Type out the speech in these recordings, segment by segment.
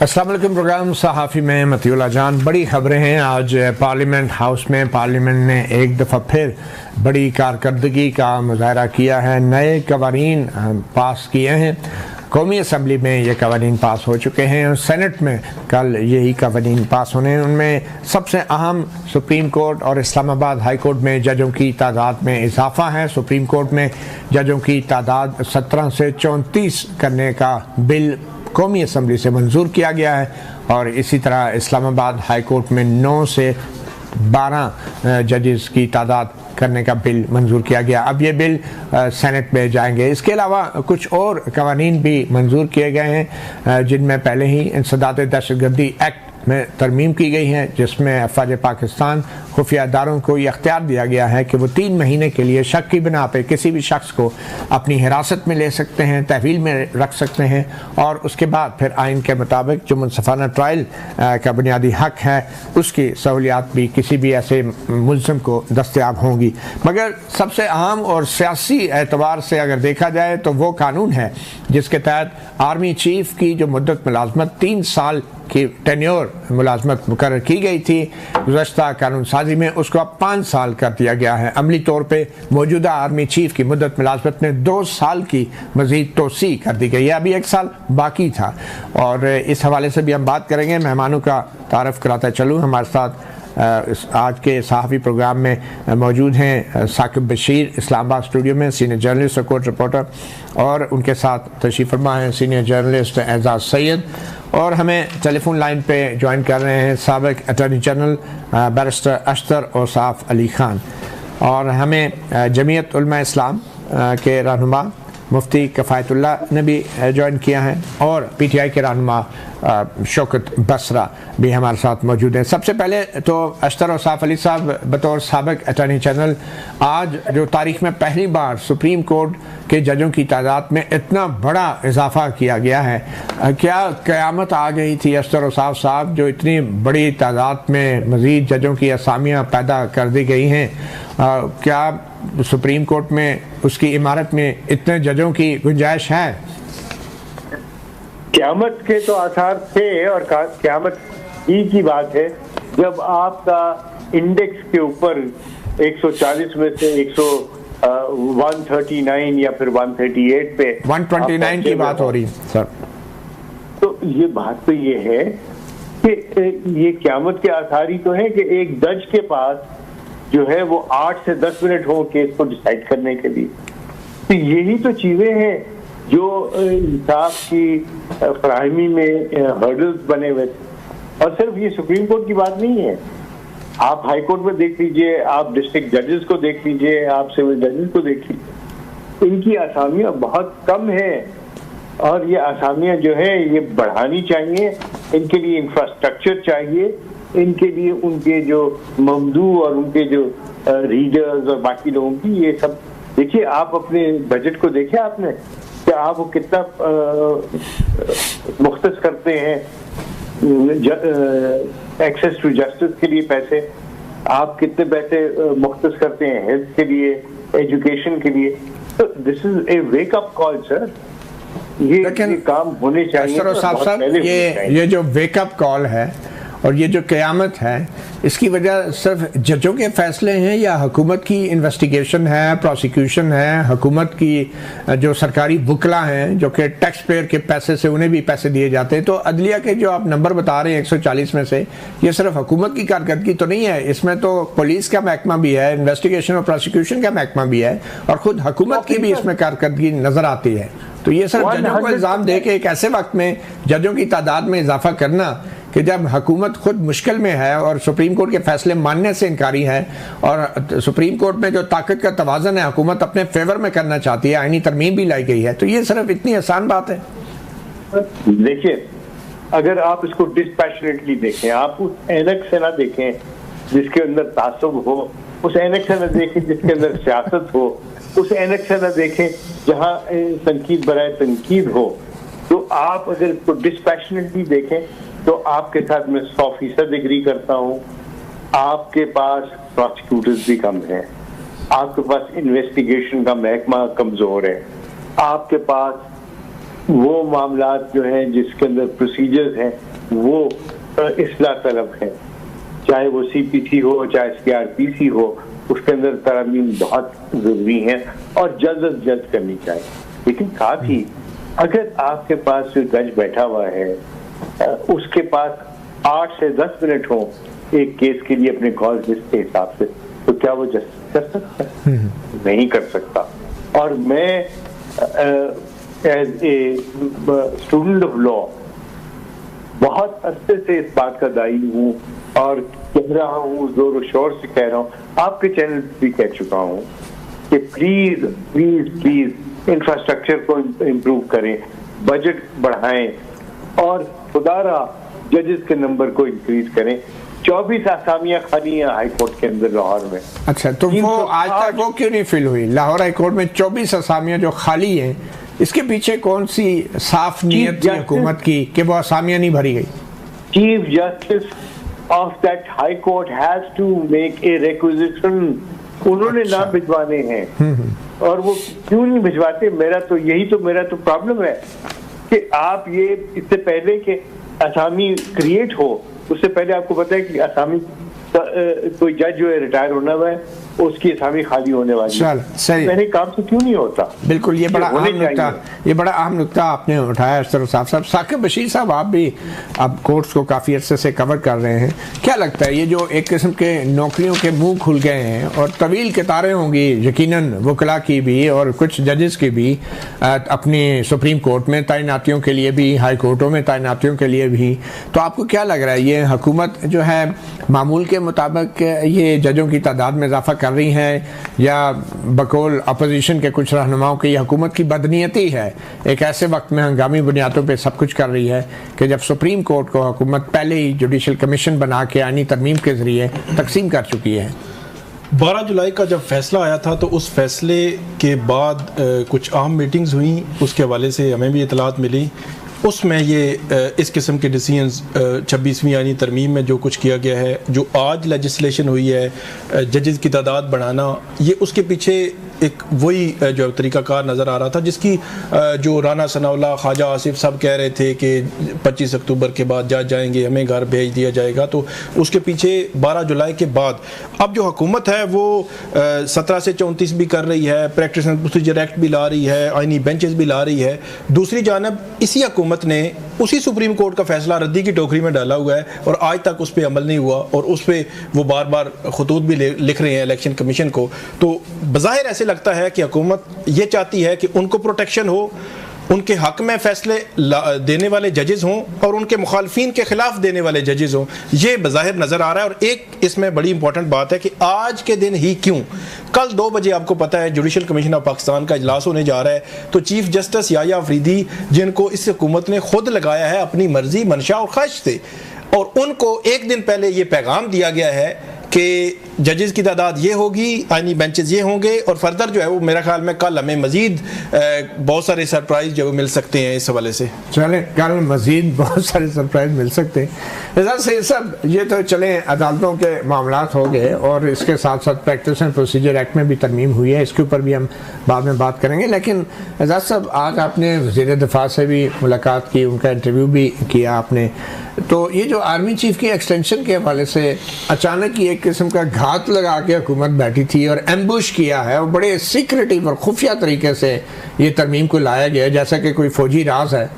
अस्सलाम वालेकुम। प्रोग्राम सहाफ़ी में मतीउल्लाह जान। बड़ी खबरें हैं। आज पार्लियामेंट हाउस में पार्लियामेंट ने एक दफ़ा फिर बड़ी कारकर्दगी का मुज़ाहरा किया है। नए कवानीन पास किए हैं। कौमी असम्बली में ये कवानीन पास हो चुके हैं और सेनेट में कल यही कवानीन पास होने हैं। उनमें सबसे अहम सुप्रीम कोर्ट और इस्लामाबाद हाई कोर्ट में जजों की तादाद में इजाफ़ा है। सुप्रीम कोर्ट में जजों की तादाद 17 से 34 करने का बिल कौमी असम्बली से मंजूर किया गया है और इसी तरह इस्लामाबाद हाई कोर्ट में 9 से 12 जजेस की तादाद करने का बिल मंजूर किया गया। अब ये बिल सेनेट में जाएंगे। इसके अलावा कुछ और कवानीन भी मंजूर किए गए हैं जिनमें पहले ही इंसदाद दहशतगर्दी एक्ट में तरमीम की गई है, जिसमें अफवाज पाकिस्तान खुफिया इदारों को ये अख्तियार दिया गया है कि वो 3 महीने के लिए शक की बिना पे किसी भी शख्स को अपनी हिरासत में ले सकते हैं, तहवील में रख सकते हैं और उसके बाद फिर आइन के मुताबिक जो मुनसफाना ट्रायल का बुनियादी हक है उसकी सहूलियात भी किसी भी ऐसे मुल्ज़िम को दस्तयाब होंगी। मगर सबसे अहम और सियासी एतबार से अगर देखा जाए तो वो कानून है जिसके तहत आर्मी चीफ की जो मुद्दत मुलाजमत 3 साल की टेन्योर मुलाजमत मुकर्रर की गई थी गुज़श्ता कानून साजी में, उसको अब 5 साल कर दिया गया है। अमली तौर पे मौजूदा आर्मी चीफ की मुद्दत मुलाजमत में 2 साल की मज़ीद तोसी कर दी गई है। अभी 1 साल बाकी था और इस हवाले से भी हम बात करेंगे। मेहमानों का तारफ़ कराता चलूँ। हमारे साथ आज के सहाफ़ी प्रोग्राम में मौजूद हैं साकिब बशीर, इस्लामाबाद स्टूडियो में सीनियर जर्नलिस्ट और कोर्ट रिपोर्टर, और उनके साथ तशरीफ़ फरमा हैं सीनियर जर्नलिस्ट एजाज़ सैयद, और हमें टेलीफोन लाइन पे ज्वाइन कर रहे हैं साबिक़ attorney general barrister Ashtar Ausaf Ali Khan, और हमें जमीयत उलमा इस्लाम के रहनुमा मुफ्ती कफ़ायतुल्लाह ने भी ज्वाइन किया है, और PTI के रहनुमा शौकत बसरा भी हमारे साथ मौजूद हैं। सबसे पहले तो अशतर औसाफ अली साहब, बतौर साबिक़ अटॉर्नी जनरल, आज जो तारीख़ में पहली बार सुप्रीम कोर्ट के जजों की तादाद में इतना बड़ा इजाफ़ा किया गया है, क्या क़यामत आ गई थी अशतर औसाफ साहब जो इतनी बड़ी तादाद में मज़ीद जजों की असामियाँ पैदा कर दी गई हैं? क्या सुप्रीम कोर्ट में उसकी इमारत में इतने जजों की गुंजाइश है? क़यामत के तो आसार थे और क़यामत ही की बात है जब आपका इंडेक्स के ऊपर 140 में से 139 या फिर 138 पे 129 की बात हो रही सर। तो ये बात तो ये है कि ये क़यामत के आसार ही तो है कि एक जज के पास जो है वो 8 से 10 मिनट हो केस को डिसाइड करने के लिए। तो यही तो चीजें हैं जो इंसाफ की फराहमी में हर्डल्स बने हुए थे। और सिर्फ ये सुप्रीम कोर्ट की बात नहीं है, आप हाई कोर्ट में देख लीजिए, आप डिस्ट्रिक्ट जजेस को देख लीजिए, आप सिविल जजेस को देख लीजिए, इनकी आसामियां बहुत कम है और ये आसामियां जो है ये बढ़ानी चाहिए। इनके लिए इंफ्रास्ट्रक्चर चाहिए, इनके लिए उनके जो ममदू और उनके जो रीडर्स और बाकी लोगों की ये सब देखिए। आप अपने बजट को देखिए आपने कि आप वो कितना मुख्तस करते हैं एक्सेस टू जस्टिस के लिए पैसे, आप कितने पैसे मुख्तस करते हैं हेल्थ के लिए, एजुकेशन के लिए। तो this is a wake up call sir. ये काम होने चाहिए। ये जो वेकअप कॉल है और ये जो क़यामत है, इसकी वजह सिर्फ जजों के फैसले हैं या हुकूमत की इन्वेस्टिगेशन है, प्रोसिक्यूशन है, हुकूमत की जो सरकारी वकला हैं जो कि टैक्स पेयर के पैसे से उन्हें भी पैसे दिए जाते हैं? तो अदलिया के जो आप नंबर बता रहे हैं 140 में से, ये सिर्फ हुकूमत की कारकर्दगी तो नहीं है, इसमें तो पुलिस का महकमा भी है, इन्वेस्टिगेशन और प्रोसिक्यूशन का महकमा भी है और ख़ुद हुकूमत की भी इसमें कारकर्दगी नज़र आती है। तो ये सिर्फ जजों को इल्ज़ाम दे के एक ऐसे वक्त में जजों की तादाद में इजाफा करना कि जब हुकूमत खुद मुश्किल में है और सुप्रीम कोर्ट के फैसले मानने से इनकारी है और सुप्रीम कोर्ट में जो ताकत का तवाज़न है हुकूमत अपने फेवर में करना चाहती है, आईनी तरमीम भी लाई गई है, तो ये सिर्फ इतनी आसान बात है? देखिए, अगर आप इसको डिस्पैशनेटली देखें, आप उस ऐनक से ना देखें जिसके अंदर तासुब हो, उस ऐनक से ना देखें जिसके अंदर सियासत हो, उस ऐनक से ना देखें जहाँ तनकीद बराए तनकीद हो। तो आप अगर इसको डिस्पैशनेटली देखें तो आपके साथ मैं 100% एग्री करता हूँ। आपके पास प्रोसिक्यूटर्स भी कम है, आपके पास इन्वेस्टिगेशन का महकमा कमजोर है, आपके पास वो मामलात जो हैं जिसके अंदर प्रोसीजर्स हैं वो इस्लाह तलब है, चाहे वो CPC हो चाहे CRPC हो, उसके अंदर तरमीम बहुत जरूरी है और जल्द अज जल्द करनी चाहिए। लेकिन साथ ही अगर आपके पास जो जज बैठा हुआ है उसके पास 8 से 10 मिनट हो एक केस के लिए अपने कॉल लिस्ट के हिसाब से, तो क्या वो जस्टिस कर सकता है? नहीं कर सकता। और मैं as a student of law बहुत अरसे से इस बात का दाई हूँ और कह रहा हूँ, जोर शोर से कह रहा हूँ, आपके चैनल भी कह चुका हूँ कि प्लीज प्लीज प्लीज इंफ्रास्ट्रक्चर को इम्प्रूव करें, बजट बढ़ाएं और खुदारा जजेस के नंबर को इंक्रीज करें। 24 आसामियां खाली हैं हाई कोर्ट के अंदर लाहौर में। अच्छा, तो वो आज तक वो क्यों नहीं फिल हुई? लाहौर हाई कोर्ट में 24 आसामियां जो खाली हैं, इसके पीछे कौन सी साफ नीयत थी हुकूमत की कि वो आसामियां नहीं भरी गई? Chief justice of that high court has to make a requisition. उन्होंने अच्छा। नाम भिजवाने हैं और वो क्यों नहीं भिजवाते? मेरा तो प्रॉब्लम है कि आप ये इससे पहले कि असामी क्रिएट हो, उससे पहले आपको पता है कि असामी कोई जज जो है रिटायर होना हुआ है, उसकी असामी खाली होने वाली है। सही, मेरे काम से क्यों नहीं होता? बिल्कुल, ये बड़ा अहम नुकता आपने उठाया अशरफ साहब। साकिब बशीर साहब, आप भी अब कोर्ट्स को काफ़ी अरसे से कवर कर रहे हैं, क्या लगता है ये जो एक किस्म के नौकरियों के मुंह खुल गए हैं और तवील कतारें होंगी यकीनन वकला की भी और कुछ जजेस की भी अपनी सुप्रीम कोर्ट में तैनातियों के लिए भी, हाई कोर्टों में तैनातियों के लिए भी, तो आपको क्या लग रहा है ये हुकूमत जो है मामूल के मुताबिक ये जजों की तादाद में इजाफा कर रही है या बकौल अपोजिशन के कुछ रहनुमाओं की हुकूमत की बदनीयती है, एक ऐसे वक्त में हंगामी बुनियादों पे सब कुछ कर रही है कि जब सुप्रीम कोर्ट को हुकूमत पहले ही जुडिशल कमीशन बना के आईनी तरमीम के जरिए तकसीम कर चुकी है? 12 जुलाई का जब फैसला आया था तो उस फैसले के बाद कुछ अहम मीटिंग्स हुई, उसके हवाले से हमें भी इतलात मिली। उसमें ये इस किस्म के डिसीजंस 26वीं आईनी तरमीम में जो कुछ किया गया है, जो आज लेजिस्लेशन हुई है जजेस की तादाद बढ़ाना, ये उसके पीछे एक वही जो तरीक़ाकार नज़र आ रहा था जिसकी जो राना सनाउल्लाह, ख्वाजा आसिफ सब कह रहे थे कि 25 अक्टूबर के बाद जज जाएंगे, हमें घर भेज दिया जाएगा। तो उसके पीछे 12 जुलाई के बाद अब जो हुकूमत है वो 17 से 34 भी कर रही है, प्रैक्टिस एंड प्रोसीजर एक्ट भी ला रही है, आईनी बेंचेस भी ला रही है। दूसरी जानब इसी हुकूमत ने उसी सुप्रीम कोर्ट का फैसला रद्दी की टोकरी में डाला हुआ है और आज तक उस पर अमल नहीं हुआ और उस पर वो बार बार खतूत भी लिख रहे हैं इलेक्शन कमीशन को। तो बज़ाहिर ऐसे लगता है कि हुकूमत ये चाहती है कि उनको प्रोटेक्शन हो, उनके हक में फैसले देने वाले जजेस हों और उनके मुखालफिन के खिलाफ देने वाले जजेस हों, ये बज़ाहिर नज़र आ रहा है। और एक इसमें बड़ी इंपॉर्टेंट बात है कि आज के दिन ही क्यों, कल 2 बजे आपको पता है जुडिशल कमीशन ऑफ पाकिस्तान का इजलास होने जा रहा है, तो चीफ जस्टिस याह्या अफरीदी, जिनको इस हुकूमत ने खुद लगाया है अपनी मर्जी, मंशा और ख्वाहिश से, और उनको एक दिन पहले ये पैगाम दिया गया है कि जजेस की तादाद ये होगी, आईनी बेंचेस ये होंगे और फर्दर जो है वो मेरा ख्याल में कल हमें मजीद बहुत सारे सरप्राइज जो मिल सकते हैं इस हवाले से। चले, कल मजीद बहुत सारे सरप्राइज मिल सकते हैं। से सब ये तो चले अदालतों के मामलात हो गए और इसके साथ साथ प्रैक्टिस एंड प्रोसीजर एक्ट में भी तरमीम हुई है, इसके ऊपर भी हम बाद में बात करेंगे। लेकिन एजाज साहब, आज आपने वज़ीर दिफा से भी मुलाकात की, उनका इंटरव्यू भी किया आपने, तो ये जो आर्मी चीफ की एक्सटेंशन के हवाले से अचानक ही एक किस्म का घात लगा के हुकूमत बैठी थी और एम्बुश किया है और बड़े सीक्रेटिव और खुफिया तरीके से ये तरमीम को लाया गया जैसा कि कोई फौजी राज है।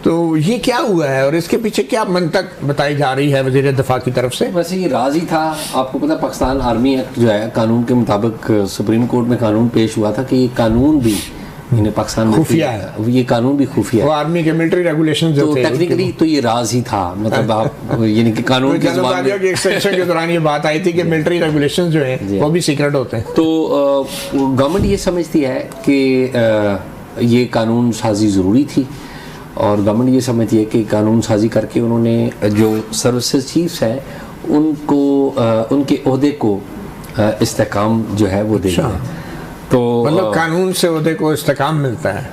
तो ये क्या हुआ है और इसके पीछे क्या मंतक बताई जा रही है वज़ीर दिफा की तरफ से? वैसे ये राज ही था। आपको पता पाकिस्तान आर्मी एक्ट जो है कानून के मुताबिक सुप्रीम कोर्ट में कानून पेश हुआ था कि ये कानून भी इन्हें पाकिस्तान में खुफिया है, ये कानून भी खुफिया है, वो आर्मी के मिलिट्री रेगुलेशन जो थे, टेक्निकली तो ये राज ही था। मतलब आप यानी कि कानून के ज़बान में एक्सटेंशन के दौरान ये बात आई थी कि मिलिट्री रेगुलेशन जो है वो भी सीक्रेट होते हैं। तो गवर्नमेंट ये समझती है कि ये कानून साजी ज़रूरी थी और गवर्नमेंट ये समझती है कि कानून साजी करके उन्होंने जो सर्विसेज चीफ्स हैं उनको उनके ओहदे को इस्तेकाम जो है वो देना है। तो मतलब कानून से ओहदे को इस्तेकाम मिलता है।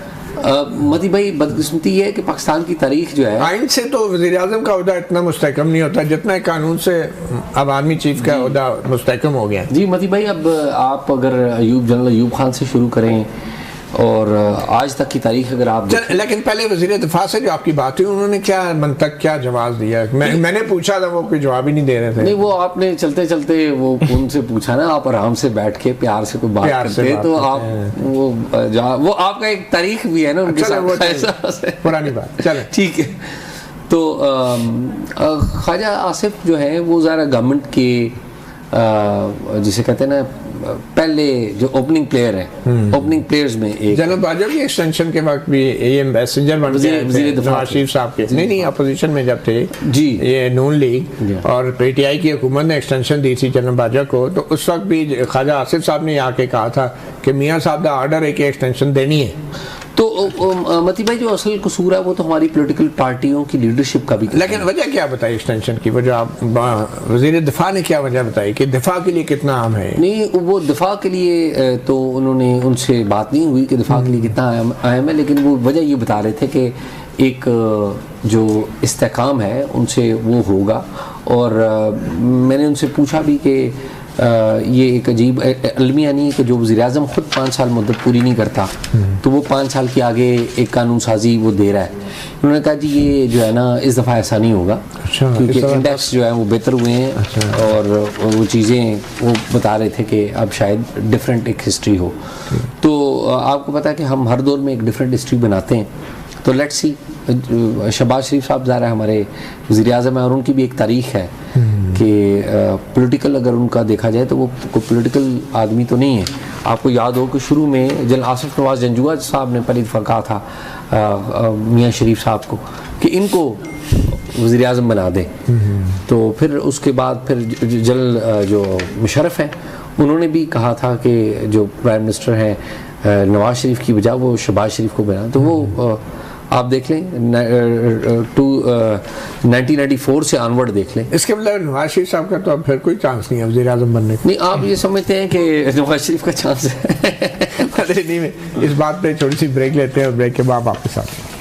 मती भाई, बदकिस्मती ये है कि पाकिस्तान की तारीख जो है, आइन से तो वज़ीर आज़म का ओहदा इतना मुस्तहकम नहीं होता जितना कानून से अब आर्मी चीफ का ओहदा मुस्तहकम हो गया। जी मती भाई, अब आप अगर जनरल अयूब खान से शुरू करें और आज तक की तारीख अगर आप लेकिन पहले वज़ीर दिफा से जो आपकी बात हुई उन्होंने क्या मंतक क्या जवाब दिया? मैंने पूछा था, वो कोई जवाब ही नहीं दे रहे थे। नहीं, वो आपने चलते चलते वो उनसे पूछा ना, आप आराम से बैठ के प्यार से कोई बात करते तो आप वो आपका एक तारीख भी है ना उनके साथ, पुरानी बात। चले ठीक है। तो ख्वाजा आसिफ जो है वो ज़रा गवर्नमेंट के जिसे कहते हैं ना पहले जो ओपनिंग प्लेयर है, ओपनिंग प्लेयर्स में एक जनरल बाजवा की एक्सटेंशन के वक्त भी ये मैसेंजर बन गए नवाज शरीफ साहब के। नहीं अपोजिशन में जब थे जी ये नून लीग और पीटीआई की हुकूमत ने एक्सटेंशन दी थी जनरल बाजवा को, तो उस वक्त भी ख्वाजा आसिफ साहब ने आके कहा था कि मियाँ साहब का ऑर्डर है कि एक्सटेंशन देनी है। तो मती भाई जो असल कसूर है वो तो हमारी पॉलिटिकल पार्टियों की लीडरशिप का भी। लेकिन वजह क्या बताई एक्सटेंशन की? वजह आप वज़ीर दिफा ने क्या वजह बताई कि दिफा के लिए कितना अहम है? नहीं, वो दिफा के लिए तो उन्होंने उनसे बात नहीं हुई कि दिफा के लिए कितना अहम है, लेकिन वो वजह ये बता रहे थे कि एक जो इस्तेकाम है उनसे वो होगा। और मैंने उनसे पूछा भी कि ये एक अजीब अलमिया नहीं है कि जो वज़ीर-ए-आज़म खुद 5 साल मुद्दत पूरी नहीं करता तो वो 5 साल के आगे एक कानून साजी वो दे रहा है। उन्होंने कहा जी ये जो है ना इस दफ़ा ऐसा नहीं होगा, क्योंकि इंडेक्स जो है वो बेहतर हुए हैं और वो चीज़ें वो बता रहे थे कि अब शायद डिफरेंट एक हिस्ट्री हो। तो आपको पता है कि हम हर दौर में एक डिफरेंट हिस्ट्री बनाते हैं, तो लेट्स सी। शहबाज शरीफ साहब ज़ाहिर है हमारे वज़ीर-ए-आज़म है और उनकी भी एक तारीख़ है कि पॉलिटिकल अगर उनका देखा जाए तो वो कोई पॉलिटिकल आदमी तो नहीं है। आपको याद हो कि शुरू में जनरल आसिफ नवाज जंजुआ साहब ने पहली दफ़ा कहा था मियाँ शरीफ साहब को कि इनको वज़ीर-ए-आज़म बना दें। तो फिर उसके बाद फिर जनरल जो मुशर्रफ हैं उन्होंने भी कहा था कि जो प्राइम मिनिस्टर हैं नवाज शरीफ की बजाय वो शहबाज शरीफ को बना। तो वो आप देख लें 1994 से ऑनवर्ड देख लें। इसके मतलब नवाज शरीफ साहब का तो अब फिर कोई चांस नहीं है वज़ीर आज़म बनने का? नहीं, आप ये समझते हैं कि नवाज शरीफ का चांस है? नहीं, इस बात पे थोड़ी सी ब्रेक लेते हैं और ब्रेक के बाद वापस आते हैं।